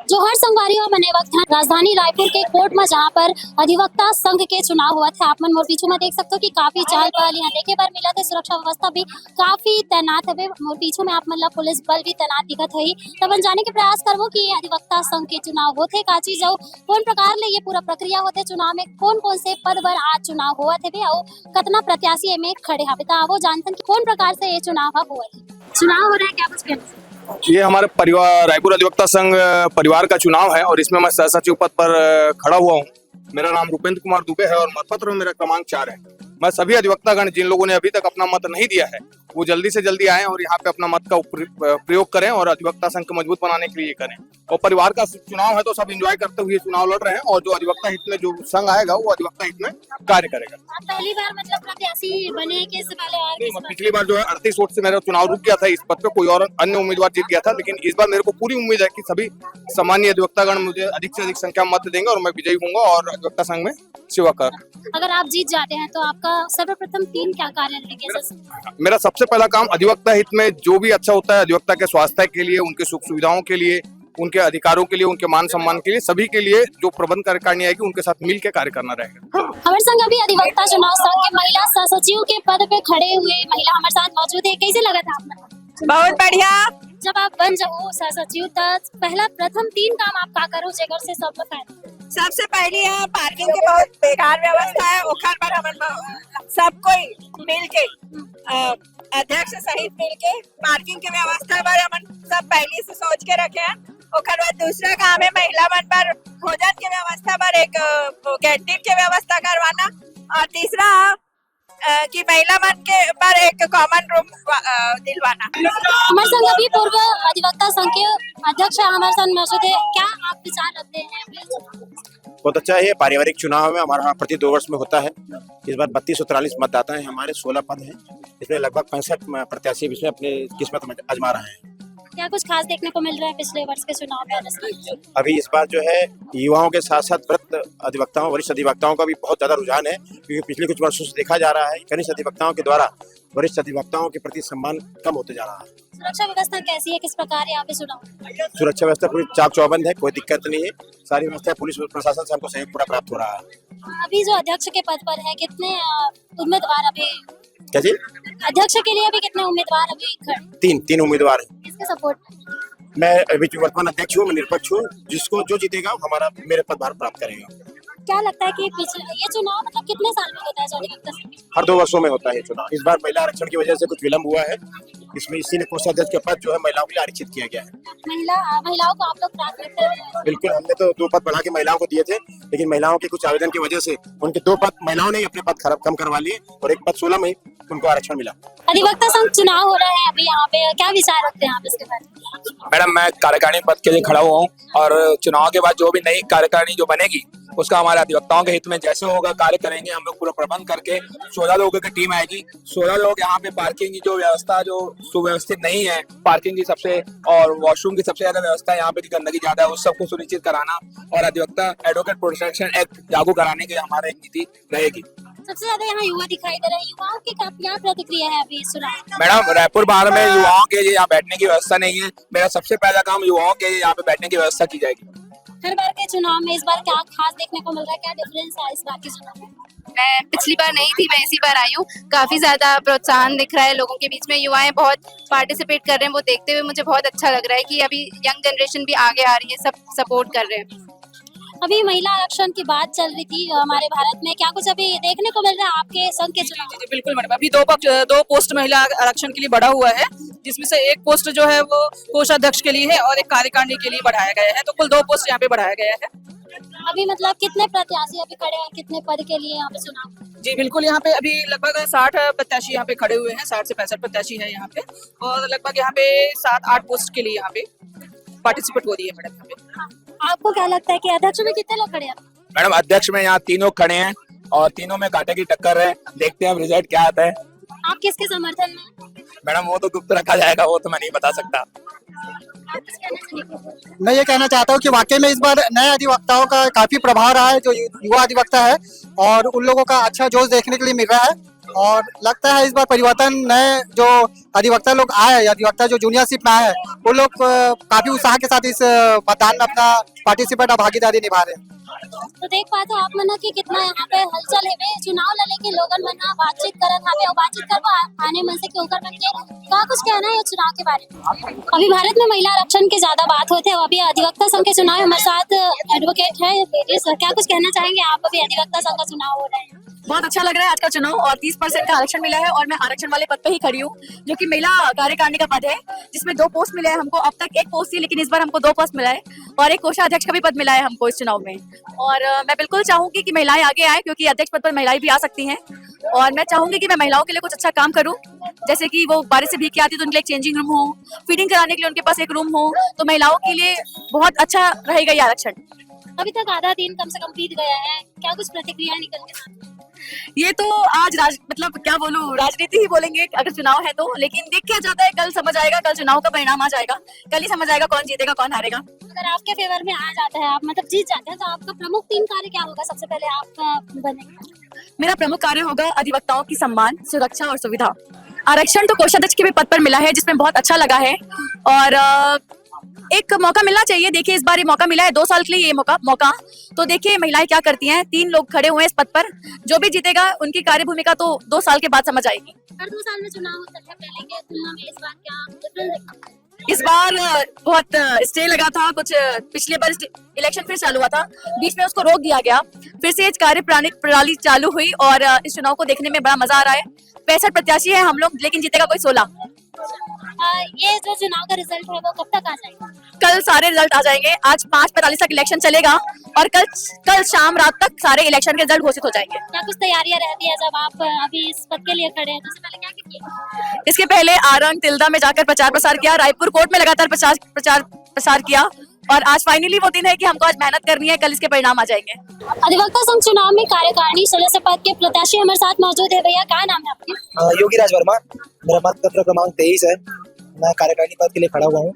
जो हर संगवारी और बने वक्त राजधानी रायपुर के कोर्ट में जहाँ पर अधिवक्ता संघ के चुनाव हुआ थे। आप मन मोर पीछू में देख सकते हो कि काफी चहल पहल यहाँ देखे बार मिला थे। सुरक्षा व्यवस्था भी काफी तैनात है। मोर पीछू में आप मन ला पुलिस बल भी तैनात दिखत है। तब जाने के प्रयास करबो कि अधिवक्ता संघ के चुनाव होते का चीज और कौन प्रकार ले ये पूरा प्रक्रिया होते चुनाव में कौन कौन से पद पर आज चुनाव हुआ थे और कतना प्रत्याशी में खड़े हैं। वो जानते हैं कौन प्रकार से ये चुनाव हुआ है। चुनाव हो रहा है क्या कुछ कहना? ये हमारे परिवार रायपुर अधिवक्ता संघ परिवार का चुनाव है और इसमें मैं सहसचिव पद पर खड़ा हुआ हूँ। मेरा नाम रूपेंद्र कुमार दुबे है और मतपत्र में मेरा क्रमांक 4 है। मैं सभी अधिवक्तागण जिन लोगों ने अभी तक अपना मत नहीं दिया है वो जल्दी से जल्दी आए और यहाँ पे अपना मत का प्रयोग करें और अधिवक्ता संघ को मजबूत बनाने के लिए करें। और परिवार का चुनाव है तो सब एंजॉय करते हुए चुनाव लड़ रहे हैं और जो अधिवक्ता हित में जो संघ आएगा वो अधिवक्ता हित में कार्य करेगा। पहली बार मतलब प्रत्याशी बने के इससे पहले पिछली बार जो है 38 वोट से मेरा चुनाव रुक गया था। इस पद पे कोई और अन्य उम्मीदवार जीत गया था, लेकिन इस बार मेरे को पूरी उम्मीद है कि सभी सामान्य अधिवक्तागण मुझे अधिक से अधिक संख्या में मत देंगे और मैं विजयी होऊंगा और अधिवक्ता संघ में सेवा कर। अगर आप जीत जाते हैं तो आपका सर्वप्रथम 3 क्या कार्य रहेंगे? मेरा सबसे पहला काम अधिवक्ता हित में जो भी अच्छा होता है अधिवक्ता के स्वास्थ्य के लिए, उनके सुख सुविधाओं के लिए, उनके अधिकारों के लिए, उनके मान सम्मान के लिए, सभी के लिए जो प्रबंध कार्यकारिणी आएगी उनके साथ मिल के कार्य करना रहेगा। हमारे संग अभी अधिवक्ता चुनाव संघ के महिला सहसचिव के पद पे खड़े हुए महिला हमारे साथ मौजूद है। कैसे लगा था आपको? बहुत बढ़िया। जब आप बन जाओ सहसचिव तब पहला प्रथम 3 काम आप का करो जेकर से सब फायदा? सबसे पहले यहाँ पार्किंग की बहुत बेकार व्यवस्था है। ओखर पर हम सब कोई मिल के अध्यक्ष सहित मिल के पार्किंग की व्यवस्था पर हम सब पहले से सोच के रखे हैं। ओखर बाद दूसरा काम है महिला मन पर भोजन की व्यवस्था पर एक कैंटीन की व्यवस्था करवाना और तीसरा कि महिला मन के पर एक कॉमन रूम दिलवाना। हमारे संग अभी पूर्व अधिवक्ता संघ के अध्यक्ष हमारे साथ मौजूद है। क्या आप विचार रखते हैं? बहुत अच्छा है। पारिवारिक चुनाव में हमारा प्रति 2 वर्ष में होता है। इस बार 3243 मतदाता हैं। हमारे 16 पद हैं। इसमें लगभग 65 प्रत्याशी इसमें अपनी किस्मत आजमा रहे हैं। क्या कुछ खास देखने को मिल रहा है पिछले वर्ष के चुनाव में? अभी इस बार जो है युवाओं के साथ साथ वृत्त अधिवक्ताओं, वरिष्ठ अधिवक्ताओं का भी बहुत ज्यादा रुझान है, क्योंकि पिछले कुछ वर्षों से देखा जा रहा है कनिष्ठ अधिवक्ताओं के द्वारा वरिष्ठ अधिवक्ताओं के प्रति सम्मान कम होते जा रहा है। सुरक्षा व्यवस्था कैसी है, किस प्रकार है यहाँ पे चुनाव? सुरक्षा व्यवस्था पूरी चाक चौबंद है, कोई दिक्कत नहीं है। सारी व्यवस्था पुलिस प्रशासन से हमको सहयोग पूरा प्राप्त हो रहा है। अभी जो अध्यक्ष के पद पर है कितने उम्मीदवार अभी? क्या जी? अध्यक्ष के लिए अभी कितने उम्मीदवार अभी? तीन उम्मीदवार हैं। किसके सपोर्ट? मैं अभी वर्तमान अध्यक्ष हूँ, मैं निरपक्ष हूँ। जिसको जो जीतेगा हमारा मेरे पदभार प्राप्त करेगा। क्या लगता है कि ये चुनाव मतलब कितने साल में होता है? हर 2 वर्षों में होता है चुनाव। इस बार महिला आरक्षण की वजह से कुछ विलम्ब हुआ है। इसमें इसी ने कोषाध्यक्ष के पद जो है महिलाओं के लिए आरक्षित किया गया है। महिलाओं को आप लोग प्राथमिकता देते हैं? बिल्कुल, हमने तो 2 पद बढ़ा के महिलाओं को दिए थे, लेकिन महिलाओं के कुछ आवेदन की वजह से उनके 2 पद महिलाओं ने अपने पद कम करवा लिए और एक पद 16 में उनको आरक्षण मिला। अधिवक्ता संघ चुनाव हो रहा है अभी यहाँ पे, क्या विचार रखते हैं आप इसके बारे में? मैडम, मैं कार्यकारिणी पद के लिए खड़ा हुआ हूँ और चुनाव के बाद जो भी नई कार्यकारिणी जो बनेगी उसका हमारे अधिवक्ताओं के हित में जैसे होगा कार्य करेंगे। हम लोग पूरा प्रबंध करके 16 लोगों की टीम आएगी। 16 लोग यहाँ पे पार्किंग की जो व्यवस्था जो सुव्यवस्थित नहीं है, पार्किंग की सबसे और वॉशरूम की सबसे ज्यादा व्यवस्था यहाँ पे गंदगी ज्यादा है, उस सबको सुनिश्चित कराना और अधिवक्ता एडवोकेट प्रोटेक्शन एक्ट लागू कराने की हमारी नीति रहेगी। सबसे ज्यादा यहाँ युवा दिखाई दे रहे हैं, युवाओं की क्या प्रतिक्रिया है अभी चुनाव? मैडम, रायपुर बार में युवाओं के लिए यहाँ बैठने की व्यवस्था नहीं है। मेरा सबसे पहला काम युवाओं के लिए यहाँ पे बैठने की व्यवस्था की जाएगी। हर बार के चुनाव में इस बार क्या खास देखने को मिल रहा है, क्या डिफरेंस है इस बार के चुनाव में? मैं पिछली बार नहीं थी, मैं इसी बार आई हूँ। काफी ज्यादा प्रोत्साहन दिख रहा है लोगों के बीच में, युवाएं बहुत पार्टिसिपेट कर रहे हैं। वो देखते हुए मुझे बहुत अच्छा लग रहा है कि अभी यंग जनरेशन भी आगे आ रही है, सब सपोर्ट कर रहे हैं। अभी महिला आरक्षण की बात चल रही थी हमारे भारत में, क्या कुछ अभी देखने को मिल रहा है आपके संघ के चुनाव? जी बिल्कुल मैडम, अभी 2 पोस्ट महिला आरक्षण के लिए बढ़ा हुआ है, जिसमें से एक पोस्ट जो है वो कोषाध्यक्ष के लिए है और एक कार्यकारिणी के लिए बढ़ाया गया है। तो कुल 2 पोस्ट यहाँ पे बढ़ाया गया है। अभी मतलब कितने प्रत्याशी अभी खड़े हैं, कितने पद के लिए यहाँ पे चुनाव? जी बिल्कुल, यहाँ पे अभी लगभग 60 प्रत्याशी यहाँ पे खड़े हुए हैं। 60 से 65 प्रत्याशी है यहाँ पे और लगभग यहाँ पे 7-8 पोस्ट के लिए यहाँ पे पार्टिसिपेट हो रही है मैडम यहाँ पे। आपको क्या लगता है कि अध्यक्ष में कितने लोग खड़े हैं? मैडम, अध्यक्ष में यहाँ 3 लोग खड़े हैं और तीनों में कांटे की टक्कर है। देखते हैं अब रिजल्ट क्या आता है। आप किसके समर्थन में? मैडम, वो तो गुप्त रखा जाएगा, वो तो मैं नहीं बता सकता। मैं ये कहना चाहता हूँ कि वाकई में इस बार नए अधिवक्ताओं का काफी प्रभाव रहा है, जो युवा अधिवक्ता है, और उन लोगों का अच्छा जोश देखने के लिए मिल रहा है और लगता है इस बार परिवर्तन नए जो अधिवक्ता लोग आए, अधिवक्ता जो जूनियरशिप में आए हैं, वो लोग काफी उत्साह के साथ इस मतदान में अपना पार्टिसिपेट और भागीदारी निभा रहे हैं। तो देख पाते हो आप मना कि कितना यहाँ पे हलचल है बे चुनाव ला लेके लोगन मना बातचीत करत हावे और बातचीत करबो आने मन से के ओकर मन के का कुछ कहना है चुनाव के बारे में। अभी भारत में महिला आरक्षण की ज्यादा बात होती है, अभी अधिवक्ता संघ के चुनाव हमारे साथ एडवोकेट है लेडीज, क्या कुछ कहना चाहेंगे आप? अभी अधिवक्ता संघ का चुनाव हो रहा है, बहुत अच्छा लग रहा है आज का चुनाव और 30% का आरक्षण मिला है और मैं आरक्षण वाले पद पे ही खड़ी हूँ जो कि महिला कार्यकारिणी का पद है जिसमें 2 पोस्ट मिले हैं हमको। अब तक 1 पोस्ट थी लेकिन इस बार हमको 2 पोस्ट मिला है और एक कोषाध्यक्ष का भी पद मिला है हमको इस चुनाव में। और मैं बिल्कुल चाहूंगी कि महिलाएं आगे आए क्योंकि अध्यक्ष पद पर महिलाएं भी आ सकती हैं और मैं चाहूंगी कि मैं महिलाओं के लिए कुछ अच्छा काम करूं, जैसे कि वो बारिश से भीग के आती तो उनके लिए एक चेंजिंग रूम हो, फीडिंग कराने के लिए उनके पास एक रूम हो, तो महिलाओं के लिए बहुत अच्छा रहेगा ये आरक्षण। अभी तक आधा दिन कम से कम बीत गया है, क्या कुछ प्रतिक्रिया निकल के? ये तो आज मतलब क्या बोलूं, राजनीति ही बोलेंगे अगर चुनाव है तो, लेकिन देख के जाता है, कल समझ आएगा, कल चुनाव का परिणाम आ जाएगा, कल ही समझ आएगा कौन जीतेगा कौन हारेगा। अगर आपके फेवर में आ जाता है, आप मतलब जीत जाते हैं, तो आपका प्रमुख 3 कार्य क्या होगा? सबसे पहले आप बनेंगे। मेरा प्रमुख कार्य होगा अधिवक्ताओं की सम्मान, सुरक्षा और सुविधा। आरक्षण तो कोषाध्यक्ष के भी पद पर मिला है जिसमें बहुत अच्छा लगा है और एक मौका मिलना चाहिए। देखिए इस बार ये मौका मिला है 2 साल के लिए, ये मौका तो देखिए महिलाएं क्या करती हैं। 3 लोग खड़े हुए हैं इस पद पर, जो भी जीतेगा उनकी कार्य भूमिका तो 2 साल के बाद समझ आएगी। हर 2 साल में चुनाव होता है, पहले के तुलना में इस बार क्या डिफरेंस है? इस बार बहुत स्टे लगा था, कुछ पिछले बार इलेक्शन फिर चालू हुआ था, बीच में उसको रोक दिया गया, फिर से कार्य प्रणाली चालू हुई और इस चुनाव को देखने में बड़ा मजा आ रहा है। 65 प्रत्याशी है हम लोग, लेकिन जीतेगा कोई 16। ये जो चुनाव का रिजल्ट है वो कब तक आ जाएगा? कल सारे रिजल्ट आ जाएंगे। आज 5:45 तक इलेक्शन चलेगा और कल शाम रात तक सारे इलेक्शन के रिजल्ट घोषित हो जाएंगे। क्या कुछ तैयारियां रहती है जब आप अभी इस पद के लिए खड़े हैं? इससे पहले क्या किया? इसके पहले आरंग तिल्दा में जाकर प्रचार प्रसार किया, रायपुर कोर्ट में लगातार प्रचार किया और आज फाइनली वो दिन है कि हमको आज मेहनत करनी है, कल इसके परिणाम आ जाएंगे। अधिवक्ता संघ चुनाव में कार्यकारिणी सदस्य पद के प्रत्याशी हमारे साथ मौजूद है। भैया क्या नाम है आपके? योगी राज वर्मा, मेरा मतपत्र क्रमांक 23 है। मैं कार्यकारिणी पद के लिए खड़ा हुआ हूँ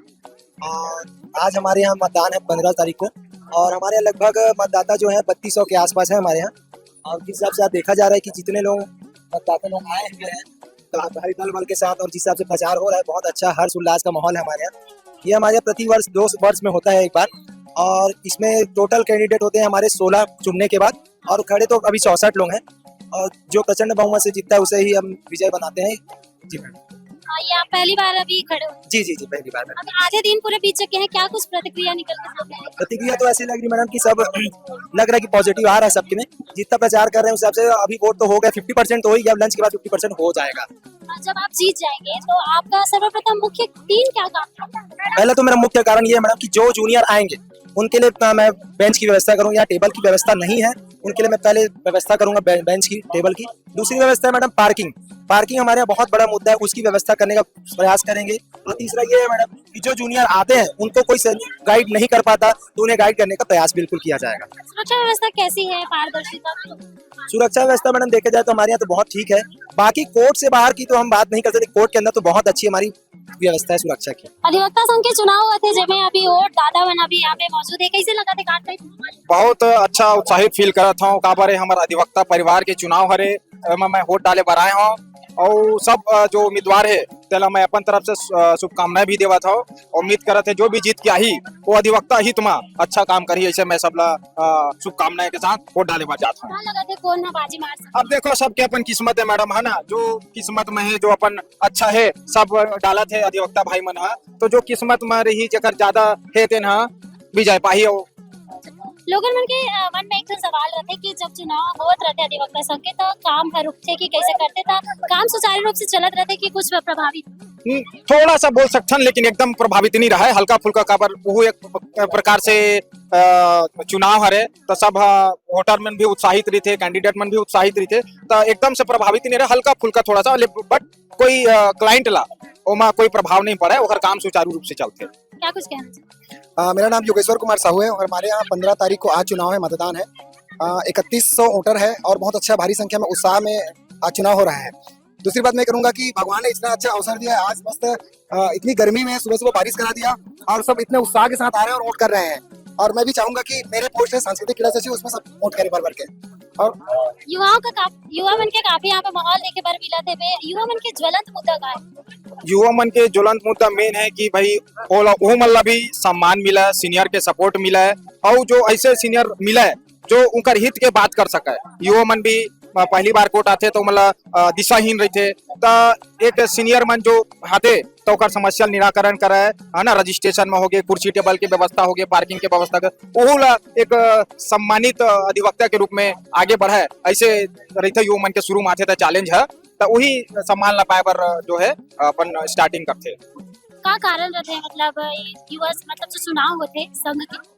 और आज हमारे यहाँ मतदान है 15 तारीख को और हमारे यहाँ लगभग मतदाता जो है 3200 के आसपास है हमारे यहाँ। और जिस हिसाब से आज देखा जा रहा है कि जितने लोग मतदाता लोग आए हुए हैं तो भारी दल बल के साथ और जिस हिसाब से प्रचार हो रहा है, बहुत अच्छा हर्ष उल्लास का माहौल है हमारे यहाँ। ये हमारे यहाँ प्रति वर्ष 2 वर्ष में होता है एक बार और इसमें टोटल कैंडिडेट होते हैं हमारे 16 चुनने के बाद और खड़े तो अभी 64 लोग हैं और जो प्रचंड बहुमत से जीतता है उसे ही हम विजय बनाते हैं। जी मैडम। ये आप पहली बार अभी खड़े हो? जी जी जी पहली बार। अभी आधे दिन पूरे बीत चुके हैं, क्या कुछ प्रतिक्रिया निकल के सामने आई? प्रतिक्रिया तो ऐसी लग रही मैडम कि सब लग रहा है कि पॉजिटिव आ रहा है सबके में। जितना प्रचार कर रहे हैं उस हिसाब से अभी वोट तो हो गया, 50% तो हो ही गया, लंच के बाद 50% हो जाएगा। जब आप जीत जाएंगे तो आपका सर्वप्रथम मुख्य 3 क्या काम है? पहले तो मेरा मुख्य कारण ये है मैडम कि जो जूनियर आएंगे उनके लिए मैं बेंच की व्यवस्था करूँ, या टेबल की व्यवस्था नहीं है उनके लिए मैं पहले व्यवस्था करूंगा बेंच की, टेबल की। दूसरी व्यवस्था है मैडम पार्किंग हमारे यहाँ बहुत बड़ा मुद्दा है, उसकी व्यवस्था करने का प्रयास करेंगे। और तीसरा ये है मैडम कि जो जूनियर आते हैं उनको कोई गाइड नहीं कर पाता तो उन्हें गाइड करने का प्रयास बिल्कुल किया जाएगा। सुरक्षा व्यवस्था कैसी है? पारदर्शिता? सुरक्षा व्यवस्था मैडम देखा जाए तो हमारे यहाँ तो बहुत ठीक है, बाकी कोर्ट से बाहर की तो हम बात नहीं कर सकते, कोर्ट के अंदर तो बहुत अच्छी हमारी व्यवस्था है सुरक्षा की। अधिवक्ता संघ के चुनाव हुए थे जिसमें अभी और दादा बना भी यहाँ पे मौजूद है, कैसे लगा थे कार्ड? बहुत अच्छा उत्साहित फील कर था का बारे हमारा अधिवक्ता परिवार के चुनाव हरे मैं वोट डाले बर आए हूँ और सब जो उम्मीदवार है तेला मैं अपन तरफ से शुभकामनाएं भी देवा था। उम्मीद करत है जो भी जीत के आई वो अधिवक्ता हित में अच्छा काम करी, ऐसे मैं सबला शुभकामनाएं के साथ वोट डाले बर जाता हूँ। लगा थे कौन ना बाजी मार सकता? अब देखो सबके अपन किस्मत है मैडम, है ना, जो किस्मत में है जो अपन अच्छा है सब डालत है अधिवक्ता भाई मन है, तो जो किस्मत में रही जकर ज्यादा है तेन विजय पाही। लोगन मन के मन में एक तो सवाल रहते कि जब चुनाव होत रहते अधिवक्ता संघ के तो काम हर रुकते कि कैसे करते था, काम सुचारू रूप से चलत रहते कि कुछ प्रभावित? थोड़ा सा बोल सकते लेकिन एकदम प्रभावित नहीं रहा है, हल्का फुल्का काबर वो एक प्रकार से चुनाव हरे तो सब वोटर मन भी उत्साहित रही थे, कैंडिडेट मन भी उत्साहित रही थे, तो एकदम से प्रभावित नहीं रहा, हल्का फुल्का थोड़ा सा, बट कोई क्लाइंट ला ओमा कोई प्रभाव नहीं पड़ा है, और काम सुचारू रूप से चलते। क्या कुछ कहना चाहिए? मेरा नाम योगेश्वर कुमार साहू है और हमारे यहाँ 15 तारीख को आज चुनाव है, मतदान है। 3100 वोटर है और बहुत अच्छा भारी संख्या में उत्साह में आज चुनाव हो रहा है। दूसरी बात मैं करूंगा कि भगवान ने इतना अच्छा अवसर दिया है, आज मस्त इतनी गर्मी में सुबह सुबह बारिश करा दिया और सब इतने उत्साह के साथ आ रहे हैं और वोट कर रहे हैं। और मैं भी चाहूंगा कि मेरे पोस्ट है सांस्कृतिक क्रीड़ा सचिव, उसमें सब वोट करें भर भर के। और युवा मन के काफी यहाँ पे माहौल देखे बर मिला थे बे। युवा मन के ज्वलंत मुद्दा का है। युवा मन के ज्वलंत मुद्दा मेन है कि भाई वो मतलब भी सम्मान मिला है, सीनियर के सपोर्ट मिला है और जो ऐसे सीनियर मिला है जो उनका हित के बात कर सका है। युवा मन भी पहली बार कोर्ट आते तो मतलब दिशाहीन रही थे, तो एक सीनियर मन जो आते तो ओकर समस्या निराकरण करे है ना, रजिस्ट्रेशन में हो गए, कुर्सी टेबल की व्यवस्था हो गई, पार्किंग के व्यवस्था वो एक सम्मानित अधिवक्ता के रूप में आगे बढ़े। ऐसे रही थे युवा मन के शुरू में आते थे चैलेंज है, तो वही सम्मान ला पाए पर जो है अपन स्टार्टिंग करते। का कारण रहते मतलब युवा मतलब जो चुनाव होते संघ के,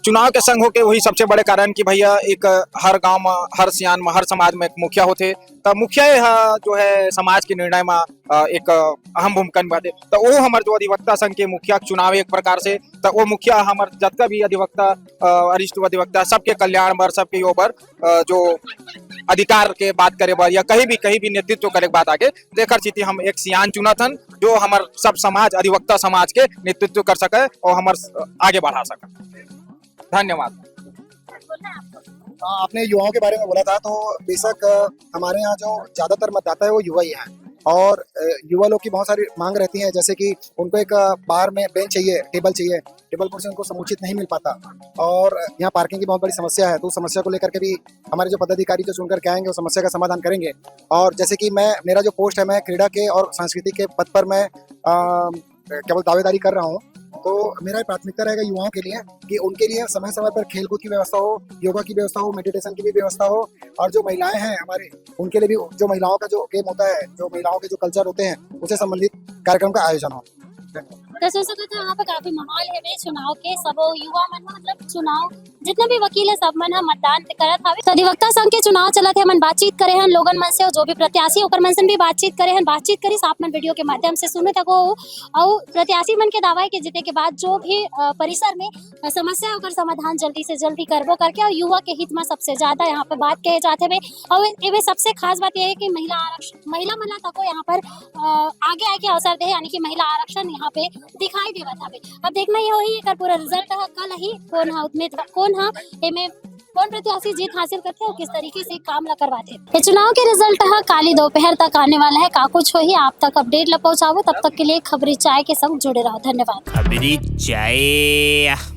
चुनाव के संग होके वही सबसे बड़े कारण कि भैया एक हर गांव में, हर सियान में, हर समाज में एक मुखिया होते, तो मुखिया जो है समाज के निर्णय में एक अहम भूमिका निभाते। तो वो हमारे जो अधिवक्ता संघ के मुखिया चुनाव एक प्रकार से, तो वो मुखिया हमारे जितना भी अधिवक्ता वरिष्ठ अधिवक्ता सबके कल्याण पर, सबके ऊपर जो अधिकार के बात करे बर या कहीं भी नेतृत्व करे बात आगे देकर चीती हम एक सियान चुना थन जो हमार सब समाज अधिवक्ता समाज के नेतृत्व कर सके और हमारे आगे बढ़ा सके। धन्यवाद। आपने युवाओं के बारे में बोला था, तो बेशक हमारे यहाँ जो ज्यादातर मतदाता है वो युवा ही हैं और युवा लोग की बहुत सारी मांग रहती है, जैसे कि उनको एक बार में बेंच चाहिए, टेबल कुर्सी उनको समुचित नहीं मिल पाता और यहाँ पार्किंग की बहुत बड़ी समस्या है। तो उस समस्या को लेकर के भी हमारे जो पदाधिकारी जो चुनकर के आएंगे वो समस्या का समाधान करेंगे। और जैसे कि मेरा जो पोस्ट है, मैं क्रीड़ा के और संस्कृति के पद पर मैं केवल दावेदारी कर रहा हूँ, तो मेरा प्राथमिकता रहेगा युवाओं के लिए कि उनके लिए समय समय पर खेलकूद की व्यवस्था हो, योगा की व्यवस्था हो, मेडिटेशन की भी व्यवस्था हो और जो महिलाएं हैं हमारे उनके लिए भी जो महिलाओं का जो गेम होता है, जो महिलाओं के जो कल्चर होते हैं उससे संबंधित कार्यक्रम का आयोजन हो। जैसे यहाँ पे काफी माहौल है चुनाव के, सब युवा मन मतलब चुनाव जितने भी वकील है सब मन मतदान करत हवे। तो अधिवक्ता संघ के चुनाव चलत है, मन बातचीत करे हैं लोगन मन से और जो भी प्रत्याशी ओकर मन से भी बातचीत करे हैं, बातचीत करी आप मन वीडियो के माध्यम से सुने थको और प्रत्याशी मन के दावा के जीते के बाद जो भी परिसर में समस्या ओकर समाधान जल्दी से जल्दी करबो करके और युवा के हित में सबसे ज्यादा यहाँ पे बात कहे जाते हुए। और ये सबसे खास बात यह है कि महिला मन तको यहाँ पर आगे आके अवसर दे, यानी कि महिला आरक्षण यहाँ पे दिखाई देवा था। अब देखना ये होई एकर पूरा रिजल्ट कल ही कौन प्रत्याशी जीत हासिल करते हैं और किस तरीके से काम ला करवाते हैं। ये चुनाव के रिजल्ट काली दोपहर तक आने वाला है। का कुछ हो ही आप तक अपडेट ला पहुंचाओ, तब तक के लिए खबरी चाय के संग जुड़े रहो। धन्यवाद। खबरी चाय।